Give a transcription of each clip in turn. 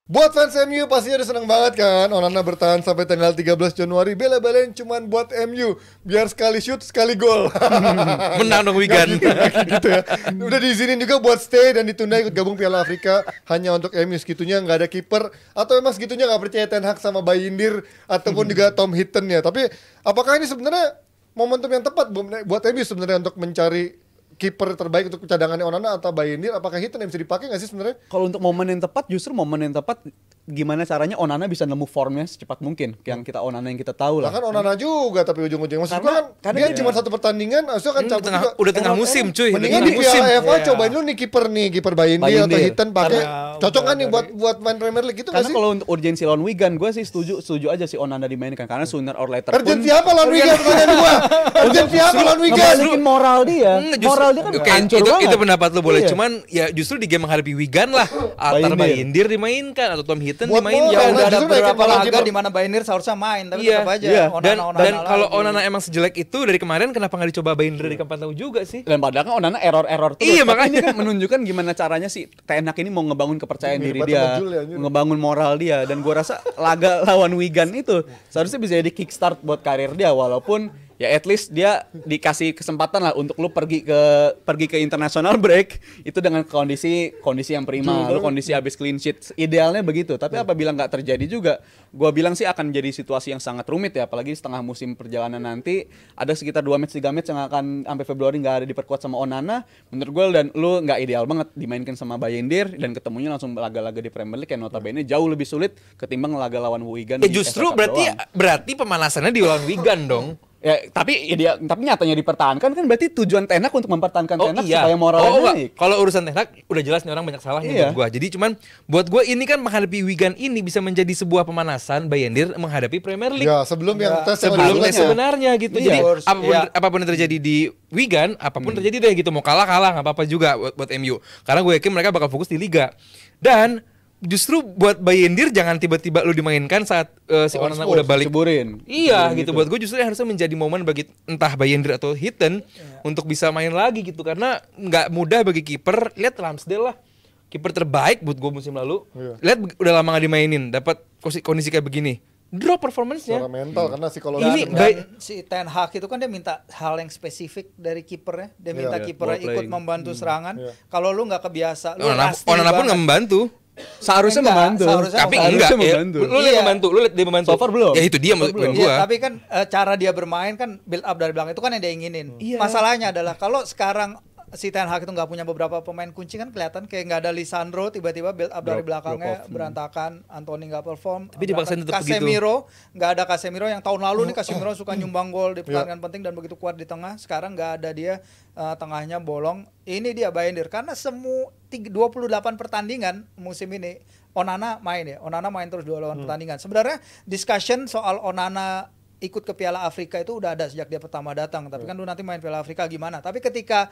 Buat fans MU pastinya udah seneng banget kan. Onana bertahan sampai tanggal 13 Januari. Bela-belain cuman buat MU. Biar sekali shoot, sekali gol. Menang dong Wigan. Gitu ya. Udah diizinin juga buat stay dan ditunda ikut gabung Piala Afrika. Hanya untuk MU segitunya nggak ada kiper. Atau emang segitunya nggak percaya Ten Hag sama Bayindir. Ataupun juga Tom Hinton ya. Tapi apakah ini sebenarnya momentum yang tepat buat MU sebenarnya untuk mencari kiper terbaik untuk cadangannya Onana atau Bayindir? Apakah Hinton yang bisa dipakai nggak sih sebenarnya? Kalau untuk momen yang tepat, justru momen yang tepat gimana caranya Onana bisa nemu formnya secepat mungkin. Yang kita Onana yang kita tahu lah. Kan Onana juga tapi ujung-ujungnya maksud gua kan dia cuma satu pertandingan, harusnya kan cabut juga. Udah tengah musim cuy. Mendingan di Piala FA cobain dulu nih kiper Bayindir atau Hinton pakai. Cocok kan nih buat main Premier League itu nggak Karena sih? kalau untuk urgensi lawan Wigan, gue sih setuju aja si Onana dimainkan. Karena sooner or later pun Urgensi apa lawan Wigan? Pertanyaan gua. Urgensi apa lawan Wigan? ngebalikin moral dia. Moral dia kan hancur banget. Itu pendapat lu boleh. Iya. Cuman ya justru di game menghadapi Wigan lah antara Bayindir dimainkan atau Tom Hinton dimainkan. Ya udah ada Justru beberapa naikin laga kiper. di mana Bayindir seharusnya main, tapi Iya. tetap aja Iya. Dan kalau lagi. Onana emang sejelek itu dari kemarin kenapa nggak dicoba Bayindir dari kapan tahu juga sih? Dan padahal kan Onana error terus. Iya, Tapi makanya. ini kan menunjukkan gimana caranya si Ten Hag ini mau ngebangun kepercayaan diri Hebat dia, sama Jul ya, anjir. ngebangun moral dia. Dan gua rasa laga lawan Wigan itu seharusnya bisa jadi kickstart buat karir dia, walaupun ya at least dia dikasih kesempatan lah untuk lu pergi ke international break itu dengan kondisi yang prima, lu kondisi habis clean sheet. Idealnya begitu. Tapi apabila nggak terjadi juga, gua bilang sih akan jadi situasi yang sangat rumit ya, apalagi setengah musim perjalanan nanti ada sekitar 2 match 3 match yang akan sampai Februari nggak ada diperkuat sama Onana. Menurut gua dan lu nggak ideal banget dimainkan sama Bayindir dan ketemunya langsung laga-laga di Premier League yang notabene jauh lebih sulit ketimbang laga lawan Wigan. Ya di justru FA Cup doang. berarti pemanasannya di lawan Wigan dong. Ya, tapi nyatanya dipertahankan kan berarti tujuan Ten Hag untuk mempertahankan Ten Hag supaya moralnya enggak. naik. Kalau urusan Ten Hag udah jelas nih orang banyak salah nih Iya. buat gua. Jadi cuman buat gua ini kan menghadapi Wigan ini bisa menjadi sebuah pemanasan Bayindir menghadapi Premier League. Ya, sebelum yang tes yang Sebelum harusnya. tes sebenarnya gitu. Iya. Jadi Iya. apapun yang terjadi di Wigan, apapun terjadi deh gitu. Mau kalah nggak apa-apa juga buat MU. Karena gue yakin mereka bakal fokus di liga. Dan justru buat Bayindir jangan tiba-tiba lu dimainkan saat si Onana udah balik. Ceburin. Iya gitu. Buat gue justru harusnya menjadi momen bagi entah Bayindir atau Hinton untuk bisa main lagi gitu. Karena nggak mudah bagi kiper. Lihat Ramsdale lah, kiper terbaik buat gue musim lalu. Iya. Lihat udah lama gak dimainin, dapat kondisi kayak begini. Drop performance-nya. Secara mental karena psikologi. Ini Dan baik. si Ten Hag itu kan dia minta hal yang spesifik dari kipernya. Dia minta Iya, kipernya ball ikut playing. membantu serangan. Iya. Kalau lu nggak kebiasa, lu Onana rusty pun banget. nggak membantu. Seharusnya Enggak, membantu. seharusnya Tapi Seharusnya enggak ya. membantu. Lu lihat Iya. membantu, lu lihat dia membantu. So far belum. Ya itu dia So far poin belum. gua. Iya, tapi kan cara dia bermain kan build up dari belakang itu kan yang dia inginin. Iya. Masalahnya adalah kalau sekarang si Ten Hag itu nggak punya beberapa pemain kunci kan kelihatan kayak nggak ada Lisandro, tiba-tiba build up dari belakangnya berantakan, Anthony nggak perform. Tapi dipaksain tetap begitu. Casemiro nggak ada Casemiro yang tahun lalu nih Casemiro suka nyumbang gol di pertandingan penting dan begitu kuat di tengah. Sekarang nggak ada dia, tengahnya bolong. Ini dia Bayindir karena semua 28 pertandingan musim ini Onana main terus 28 pertandingan. Sebenarnya discussion soal Onana ikut ke Piala Afrika itu udah ada sejak dia pertama datang. Tapi kan lu nanti main Piala Afrika gimana. Tapi ketika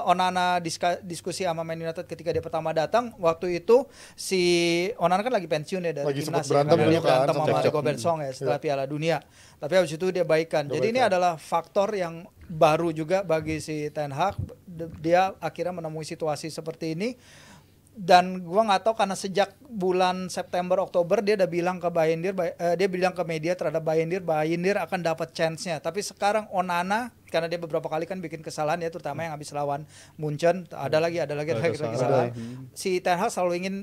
Onana diskusi sama Man United ketika dia pertama datang, waktu itu si Onana kan lagi pensiun ya dari Lagi timnas. sempet berantem karena dulu dia kan, berantem sama sama Cek-Cek. Rigo Bersong ya setelah Piala Dunia. Tapi habis itu dia baikan. Jadi ini adalah faktor yang baru juga bagi si Ten Hag. Dia akhirnya menemui situasi seperti ini. Dan gua nggak tahu karena sejak bulan September Oktober dia udah bilang ke Bayindir, dia bilang ke media terhadap Bayindir akan dapat chance-nya. Tapi sekarang Onana karena dia beberapa kali kan bikin kesalahan ya, terutama yang habis lawan Munchen, ada lagi kesalahan. Si Ten Hag selalu ingin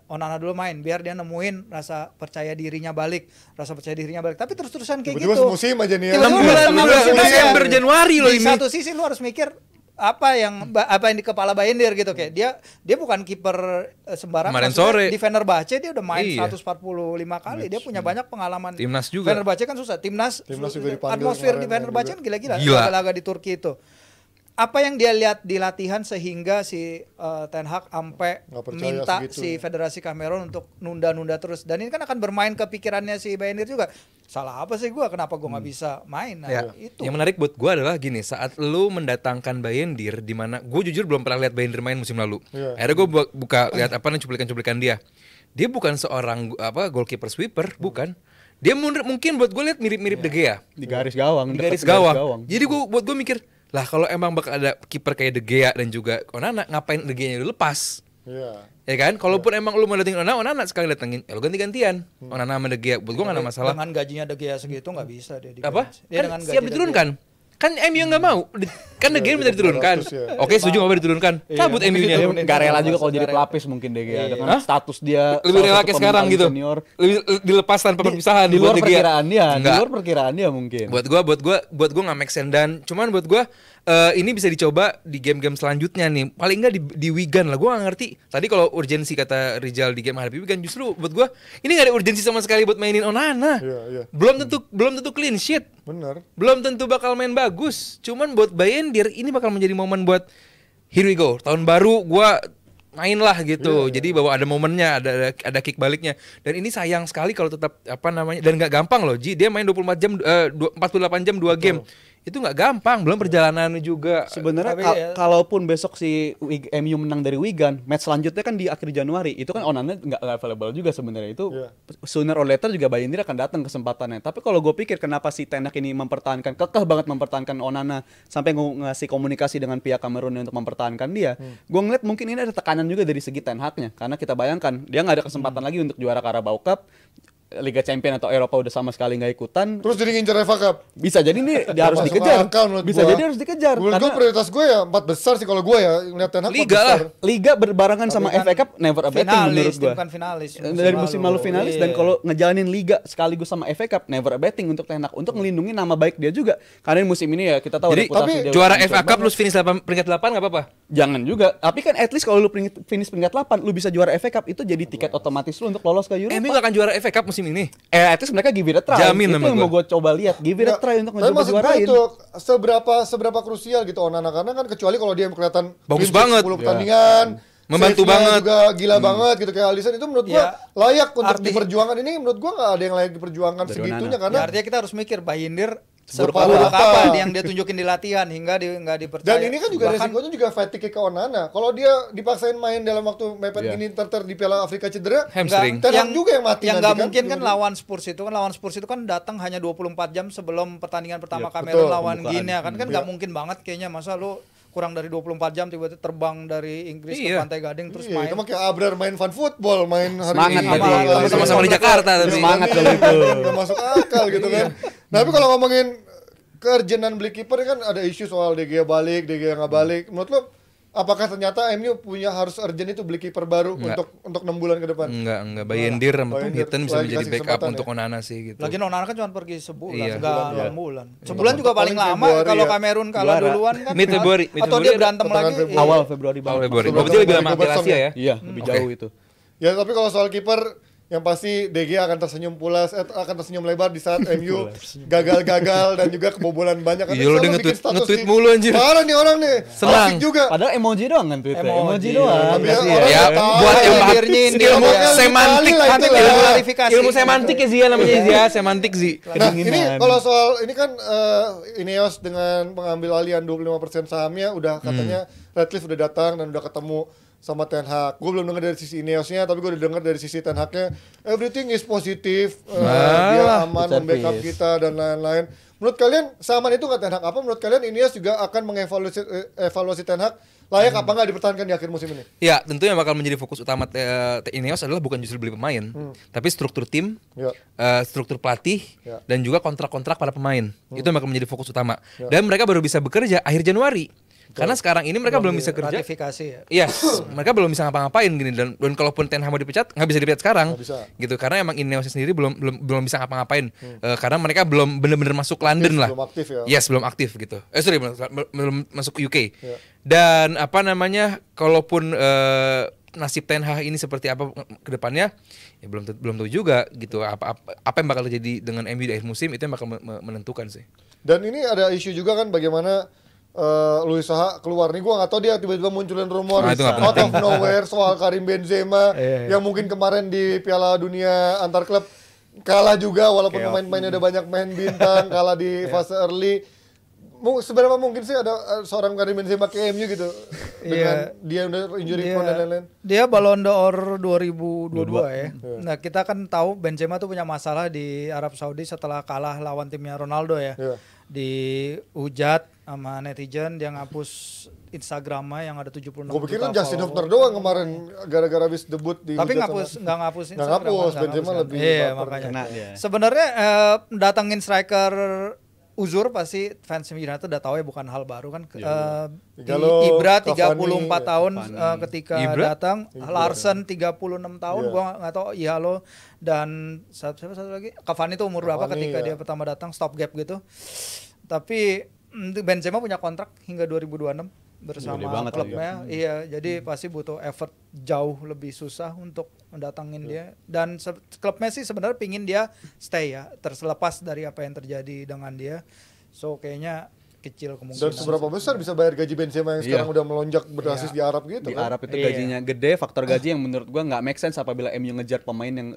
Onana dulu main biar dia nemuin rasa percaya dirinya balik. Tapi terus-terusan kayak Tiba-tiba gitu. semusim aja nih ya. Tiba-tiba 6 bulan, semusim aja. Desember, Januari loh Di ini. satu sisi lu harus mikir apa yang di kepala Bayindir gitu, kayak dia bukan kiper sembarangan. Kemarin Maksudnya sore. di Fenerbahce dia udah main Iya. 145 kali. Dia punya banyak pengalaman. Timnas juga. Fenerbahce kan susah. Timnas juga dipanggil atmosfer di kemarin Fenerbahce juga. kan gila-gila. Gila. Laga-laga di Turki itu. Apa yang dia lihat di latihan sehingga si Ten Hag sampai Nggak percaya minta segitu. si Federasi Kamerun untuk nunda-nunda terus. Dan ini kan akan bermain ke pikirannya si Bayindir juga. Salah apa sih gua? Kenapa gua nggak bisa main? Nah, Ya, itu. yang menarik buat gue adalah gini, saat lu mendatangkan Bayindir, di mana gue jujur belum pernah lihat Bayindir main musim lalu. Iya. Akhirnya gue buka lihat apa nih cuplikan-cuplikan dia. Dia bukan seorang goalkeeper sweeper, bukan. Dia mungkin buat gue lihat mirip-mirip De Gea. Di garis gawang. Di dekat garis gawang. Jadi buat gue mikir, lah kalau emang bakal ada kiper kayak De Gea dan juga Onana, ngapain De Gea-nya dilepas? Iya. Ya kan? Kalaupun emang lu mau datengin Onana sekali datengin, ya lu ganti-gantian. Onana sama De Gea, buat gua enggak ada masalah. Dengan gajinya De Gea segitu nggak bisa dia. Apa? Dia Kan dengan siap gaji De diturunkan. Kan MU nggak mau. Kan De Gea minta diturunkan. 300 ya. Oke, setuju nggak mau diturunkan. Cabut Iya, MU-nya. mungkin Dia nggak rela juga kalau Nggak jadi rela. pelapis mungkin deh Iya. dengan Hah? status dia Lebih salah rela satu kayak pemain sekarang paling gitu. senior. Lebih dilepas tanpa perpisahan Di luar buat De Gea. perkiraan dia, di Nggak. luar perkiraan dia mungkin. Buat gua nggak make sense, dan cuman buat gua ini bisa dicoba di game-game selanjutnya nih. Paling nggak di Wigan lah. Gua nggak ngerti. Tadi kalau urgensi kata Rizal di game hadapi Wigan, justru buat gua ini nggak ada urgensi sama sekali buat mainin Onana. Iya. Belum tentu clean sheet. Benar. Belum tentu bakal main bagus. Cuman buat Bayindir ini bakal menjadi momen buat here we go. Tahun baru gua main lah gitu. Jadi bahwa ada momennya, ada kick baliknya. Dan ini sayang sekali kalau tetap apa namanya, dan nggak gampang loh. Ji, dia main 24 jam 48 jam 2 game. Itu nggak gampang, belum perjalanannya juga. Sebenarnya Tapi ya- kalaupun besok si MU menang dari Wigan, match selanjutnya kan di akhir Januari. Itu kan Onana nggak available juga sebenarnya. Itu Iya. sooner or later juga Bayindir akan datang kesempatannya. Tapi kalau gue pikir kenapa si Ten Hag ini mempertahankan, kekeh banget mempertahankan Onana sampai ngasih komunikasi dengan pihak Kamerun untuk mempertahankan dia. Gue ngeliat mungkin ini ada tekanan juga dari segi Ten Hag-nya. Karena kita bayangkan dia nggak ada kesempatan lagi untuk juara Carabao Cup. Liga Champion atau Eropa udah sama sekali nggak ikutan. Terus jadi ngincer FA Cup. Bisa jadi nih dia harus Masuk dikejar. akal menurut Bisa gua. jadi harus dikejar. Menurut gue prioritas gue ya 4 besar sih kalau gue ya ngeliat Ten Hag 4 Liga besar. lah. Liga berbarengan sama Tapi FA Cup never a bad thing menurut Finalis, gua. tim kan finalis. Dari musim lalu finalis, dan Iya. kalau ngejalanin Liga sekaligus sama FA Cup never a bad thing untuk Ten Hag, untuk ngelindungi nama baik dia juga. Karena musim ini ya kita tahu Jadi reputasi tapi dia juara udah hancur FA Cup banget. lu finish peringkat 8 nggak apa-apa. Jangan juga. Tapi kan at least kalau lu finish peringkat 8, lu bisa juara FA Cup, itu jadi tiket otomatis lu untuk lolos ke Eropa. MU nggak akan juara FA Cup musim ini. At least mereka give it a try. Jamin itu sama yang gua. mau gue coba lihat. Give it a Nggak, try untuk tapi mencoba maksud gue juarain. itu seberapa krusial gitu Onana, karena kan kecuali kalau dia kelihatan Bagus clean sheet banget. 10 pertandingan, Membantu save-nya banget. juga gila banget gitu kayak Alisson, itu menurut gua Ya, layak untuk arti- diperjuangkan. Ini menurut gua nggak ada yang layak diperjuangkan Dari segitunya Onana. karena Ya, artinya kita harus mikir Bayindir Seburuk seburuk apa. apa yang dia tunjukin di latihan hingga nggak dipercaya. dan ini kan juga Bahkan resikonya juga fatigue ke Onana. Kalau dia dipaksain main dalam waktu mepet Iya. gini ter di Piala Afrika cedera, Hamstring. Ten Hag juga yang mati yang nanti nggak kan. mungkin kan lawan Spurs itu kan datang hanya 24 jam sebelum pertandingan pertama Iya, Kamerun betul, lawan pembukaan. Guinea kan nggak Iya. mungkin banget kayaknya, masa lu kurang dari 24 jam tiba-tiba terbang dari Inggris ke Iya. Pantai Gading terus Iya, main. itu mah kayak Abrar main fun football, main hari Semangat ini. berarti. Iya, Sama-sama di Jakarta tapi. Semangat kalau itu. Nggak masuk akal gitu kan. Nah, tapi kalau ngomongin keurgenan beli kiper kan ada isu soal De Gea balik, De Gea nggak balik. Menurut lo apakah ternyata MU punya harus urgent itu beli kiper baru Enggak. untuk 6 bulan ke depan? Enggak. Bayindir sama Tom Bayindir Hitton bisa lagi menjadi kasih backup kesempatan untuk ya. Onana sih gitu. Lagi Onana kan cuma pergi sebulan, Iya. nggak Sebulan, 6 iya. bulan. Sebulan juga paling Paling lama Februari kalau ya. Kamerun kalah Juara. duluan kan. Mid Februari, mid Atau dia Februari berantem pertengahan lagi. Februari. iya. Awal Februari Awal banget. Februari. Sebelum Berarti lebih lama Robertson Piala Asia ya? ya. Iya, lebih Oke. jauh itu. Ya, tapi kalau soal kiper yang pasti De Gea akan tersenyum akan tersenyum lebar di saat MU gagal-gagal dan juga kebobolan banyak. Iya, lu Selalu dia bikin nge-tweet- status nge-tweet di- mulu, anjir. Parah nih orang nih. Senang. Asik juga. Padahal emoji doang kan tweetnya. Emoji. Emoji doang. Tapi Kasih orang ya. nggak tahu. Buat yang Biar paham nyindir ilmu ya. semantik, Kali lah itu ilmu lah. klarifikasi. ilmu semantik ya Zia namanya Zia, semantik Zi. Nah, ini Kedinginan. kalau soal ini kan Ineos dengan pengambil alihan 25% sahamnya udah katanya Ratcliffe udah datang dan udah ketemu sama Ten Hag. Gue belum dengar dari sisi Ineosnya, tapi gue udah dengar dari sisi Ten Hagnya. Everything is positif, dia aman, It's a membackup peace. kita dan lain-lain. Menurut kalian seaman itu nggak Ten Hag? Apa menurut kalian Ineos juga akan evaluasi Ten Hag layak apa nggak dipertahankan di akhir musim ini? Ya, tentu yang bakal menjadi fokus utama Ineos adalah bukan justru beli pemain, tapi struktur tim, Ya. struktur pelatih, Ya. dan juga kontrak-kontrak para pemain. Itu yang bakal menjadi fokus utama. Dan mereka baru bisa bekerja akhir Januari. Karena sekarang ini mereka belum bisa kerja. Ratifikasi ya. Iya, mereka belum bisa ngapa-ngapain gini, dan kalaupun Ten Hag mau dipecat nggak bisa dipecat sekarang, Nggak bisa. gitu. Karena emang Ineos sendiri belum bisa ngapa-ngapain, karena mereka belum bener-bener masuk London lah. Belum aktif ya. Yes, belum aktif gitu. Sorry, belum masuk UK. Ya. Dan apa namanya, kalaupun nasib Ten Hag ini seperti apa ke depannya, ya belum tahu juga gitu. Apa yang bakal terjadi dengan MU di akhir musim, itu yang bakal menentukan sih. Dan ini ada isu juga kan bagaimana Luis Saha keluar nih, gua nggak tahu dia tiba-tiba munculin rumor Nah, itu nggak out penting. of nowhere soal Karim Benzema Iya. yang mungkin kemarin di Piala Dunia antar klub kalah juga walaupun Kayak pemain-pemainnya ada banyak main bintang, kalah di fase early. Seberapa mungkin sih ada seorang Karim Benzema ke MU gitu dengan dia udah injury prone dan lain-lain? Dia Ballon d'Or 2022 ya. Nah, kita kan tahu Benzema tuh punya masalah di Arab Saudi setelah kalah lawan timnya Ronaldo ya. Iya. Dihujat sama netizen, dia ngapus Instagramnya yang ada 76 Gue pikir juta kan Justin follower. Hubner doang kemarin gara-gara habis debut di Tapi hujat nggak ngapus Nggak Instagram. ngapus, kan, Benzema kan. lebih Iya, baper. makanya. Kena dia. Sebenarnya datengin striker Uzur pasti fans United udah tahu ya, bukan hal baru kan. Igalo, Ibra Cavani, 34 tahun Cavani. ketika Ibra? datang, Larsen 36 tahun, Iya. gua nggak tahu Igalo, dan siapa satu lagi Cavani tuh umur berapa Cavani, ketika ya. dia pertama datang, stop gap gitu. Tapi Benzema punya kontrak hingga 2026 bersama Gede banget klubnya. Iya, jadi pasti butuh effort jauh lebih susah untuk mendatangin dia. Dan klubnya sih sebenarnya pingin dia stay ya, terlepas dari apa yang terjadi dengan dia. So kayaknya kecil Dan kemungkinan. seberapa besar bisa bayar gaji Benzema yang sekarang udah melonjak berasis di Arab gitu Di kan? Arab itu Iya. gajinya gede, faktor gaji yang menurut gua nggak make sense apabila MU ngejar pemain yang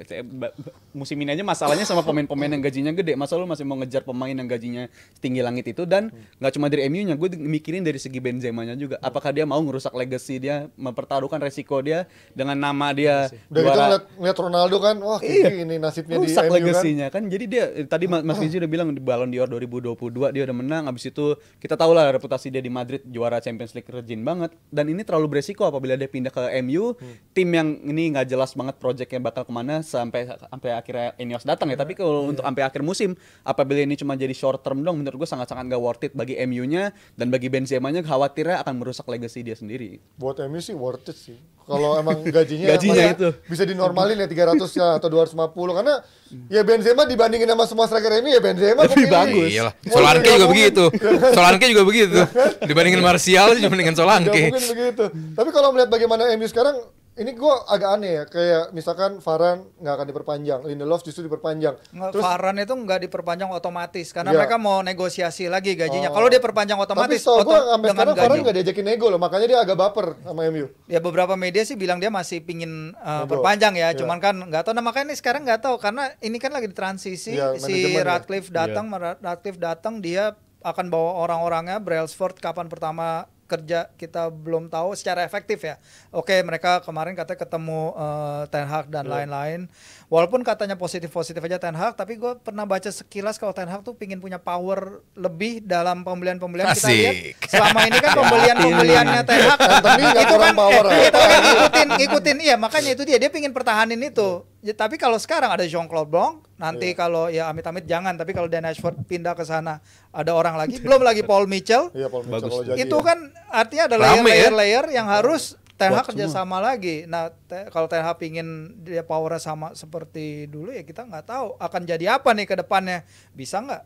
musim ini aja masalahnya sama pemain-pemain yang gajinya gede. Masa lu masih mau ngejar pemain yang gajinya setinggi langit itu, dan nggak cuma dari MU-nya, gue mikirin dari segi Benzema-nya juga. Apakah dia mau ngerusak legacy dia, mempertaruhkan resiko dia dengan nama dia Udah gitu ngeliat Ronaldo kan, wah kayak gini nasibnya di rusak MU kan. legasinya kan. Jadi dia tadi Mas Gizi udah bilang di Ballon d'Or 2022 dia udah menang. Abis itu kita tahu lah reputasi dia di Madrid, juara Champions League rajin banget, dan ini terlalu beresiko apabila dia pindah ke MU, tim yang ini nggak jelas banget proyeknya bakal kemana sampai akhirnya Ineos datang ya. Tapi kalau untuk sampai akhir musim, apabila ini cuma jadi short term dong, menurut gue sangat-sangat nggak worth it bagi MU-nya, dan bagi Benzema-nya khawatirnya akan merusak legacy dia sendiri. Buat MU sih worth it sih. Kalau emang gajinya Gajinya masa itu. bisa dinormalin ya 300 ya atau 250, karena ya Benzema dibandingin sama semua striker MU ya Benzema Lebih kok bagus. Iyalah, Mau Solanke nggak juga mungkin. begitu. Solanke juga begitu. Dibandingin Martial cuma dengan Nggak Solanke. mungkin begitu. Tapi kalau melihat bagaimana MU sekarang, ini gue agak aneh ya. Kayak misalkan Varane nggak akan diperpanjang, Lindelof justru diperpanjang. Terus Varane itu nggak diperpanjang otomatis karena Iya. mereka mau negosiasi lagi gajinya. Kalau dia perpanjang tapi otomatis setahu gue sampai dengan sekarang Varane gaji. nggak diajakin nego loh, makanya dia agak baper sama MU. Ya beberapa media sih bilang dia masih pingin Nego. perpanjang ya, Iya. cuman kan nggak tahu. Nah makanya ini sekarang nggak tahu karena ini kan lagi di transisi, Iya, si manajemen ya. Radcliffe datang, dia akan bawa orang-orangnya. Brailsford kapan pertama kerja kita belum tahu secara efektif ya. Oke, mereka kemarin katanya ketemu Ten Hag dan lain-lain. Walaupun katanya positif-positif aja Ten Hag, tapi gue pernah baca sekilas kalau Ten Hag tuh pingin punya power lebih dalam pembelian-pembelian. Kita lihat Asik. selama ini kan pembelian-pembeliannya Ten Hag Anthony nggak kurang power ya. itu kan ngikutin iya, makanya itu dia pingin pertahanin itu. Ya, tapi kalau sekarang ada Jean-Claude Blanc, nanti kalau ya amit-amit jangan, tapi kalau Dan Ashford pindah ke sana ada orang lagi, belum lagi Paul Mitchell. Iya, Paul Mitchell Bagus. kalau jadi Itu ya. kan artinya ada Rame ya. layer-layer yang harus Ten Hag Buat kerjasama lagi. Nah, kalau Ten Hag pingin dia powernya sama seperti dulu, ya kita nggak tahu akan jadi apa nih ke depannya. Bisa nggak?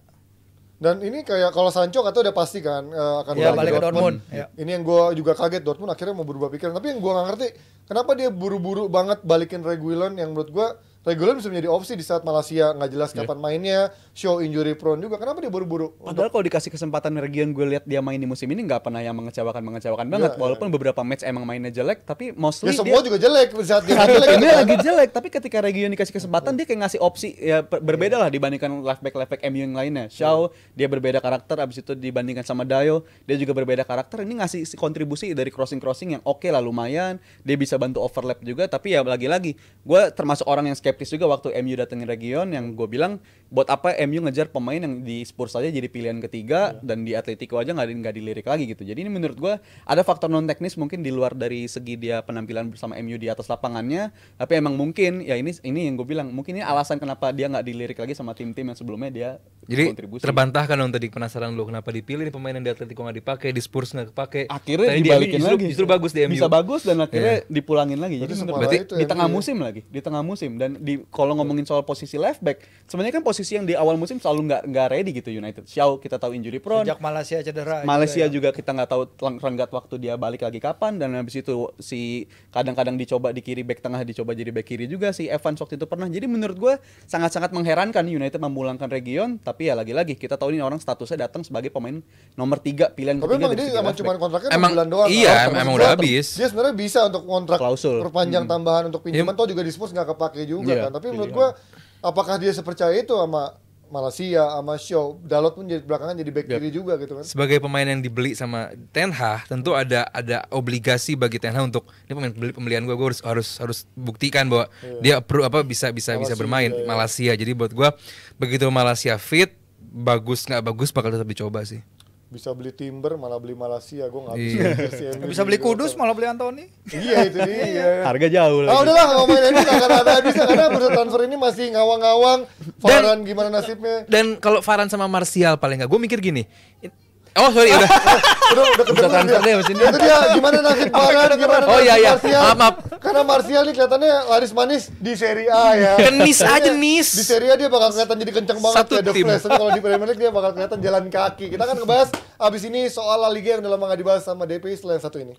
Dan ini kayak kalau Sancho katanya udah pasti kan akan Ya, balik ke Dortmund. Ya. Ini yang gue juga kaget, Dortmund akhirnya mau berubah pikiran. Tapi yang gue nggak ngerti kenapa dia buru-buru banget balikin Reguilon, yang menurut gue Reguilon bisa menjadi opsi di saat Malaysia nggak jelas kapan mainnya, show injury prone juga. Kenapa dia buru-buru? Padahal kalau dikasih kesempatan region, gue lihat dia main di musim ini nggak pernah yang mengecewakan banget. Iya, Walaupun beberapa match emang mainnya jelek, tapi Ya mostly semua dia juga jelek saat dia saat jelek. ini gitu kan. lagi jelek. Tapi ketika region dikasih kesempatan, dia kayak ngasih opsi ya berbeda lah dibandingkan left back MU yang lainnya. Shaw dia berbeda karakter, abis itu dibandingkan sama Dayo dia juga berbeda karakter. Ini ngasih kontribusi dari crossing yang oke lah, lumayan. Dia bisa bantu overlap juga. Tapi ya lagi-lagi, gue termasuk orang yang skeptis juga waktu MU datengin region, yang gue bilang buat apa MU ngejar pemain yang di Spurs aja jadi pilihan ketiga dan di Atletico aja nggak dilirik lagi gitu. Jadi ini menurut gue ada faktor non teknis mungkin di luar dari segi dia penampilan bersama MU di atas lapangannya, tapi emang mungkin ya ini yang gue bilang mungkin ini alasan kenapa dia nggak dilirik lagi sama tim-tim yang sebelumnya dia Jadi kontribusi. terbantahkan dong tadi, penasaran lu kenapa dipilih nih pemain yang di Atletico nggak dipakai, di Spurs nggak kepake. Akhirnya Tadi di dibalikin MU lagi. justru bagus di MU. Bisa bagus dan akhirnya dipulangin lagi. Jadi Berarti menurut separah berarti itu di MU tengah ya. musim lagi, di tengah musim, dan kalau ngomongin soal posisi left back, sebenarnya kan posisi yang di awal musim selalu nggak ready gitu United. Shaw kita tahu injury prone. Sejak Malaysia cedera. Malaysia juga juga kita nggak tahu renggat waktu dia balik lagi kapan, dan habis itu si kadang-kadang dicoba di kiri back tengah, dicoba jadi back kiri juga si Evans waktu itu pernah. Jadi menurut gue sangat-sangat mengherankan United memulangkan region, tapi ya lagi-lagi kita tahu ini orang statusnya datang sebagai pemain nomor 3 pilihan Tapi ketiga emang dari dia segi emang left cuma back. kontraknya Emang 6 bulan doang. iya, Kalau emang terus udah dia- habis. Dia sebenarnya bisa untuk kontrak Klausul. perpanjang tambahan untuk pinjaman, toh juga di Spurs nggak kepake juga Iya, kan. Tapi menurut pilihan. gua apakah dia sepercaya itu sama Malaysia, sama Shaw, Dalot pun jadi belakangan jadi back kiri juga gitu kan. Sebagai pemain yang dibeli sama Ten Hag, tentu ada obligasi bagi Ten Hag untuk ini pembelian gue harus buktikan bahwa dia bisa Malaysia, bermain iya. Malaysia. Jadi buat gue begitu Malaysia fit, bagus nggak bagus bakal tetap dicoba sih. Bisa beli Timber, malah beli Malaysia. Gue nggak bisa. Iya. jersey MU Bisa beli juga. Kudus malah beli Anthony. Iya itu dia. Harga jauh Ah lagi. udahlah ngomongin ini nggak akan ada habisnya karena bursa transfer ini masih ngawang-ngawang. Varane gimana nasibnya? Dan kalau Varane sama Martial paling nggak, gue mikir gini. Oh sorry udah. Udah Bursa transfer deh abis ini. Itu dia gimana nasib Varane, gimana Oh, nasib iya, iya. Martial. Maaf. Karena Martial nih kelihatannya laris manis di Serie A ya. Kenis aja, Kayaknya nis. Di Serie A dia bakal kelihatan jadi kenceng banget Satu kayak The tim. Flash. Tapi kalau di Premier League dia bakal kelihatan jalan kaki. Kita akan ngebahas abis ini soal La Liga yang udah lama nggak dibahas sama DPI setelah yang satu ini.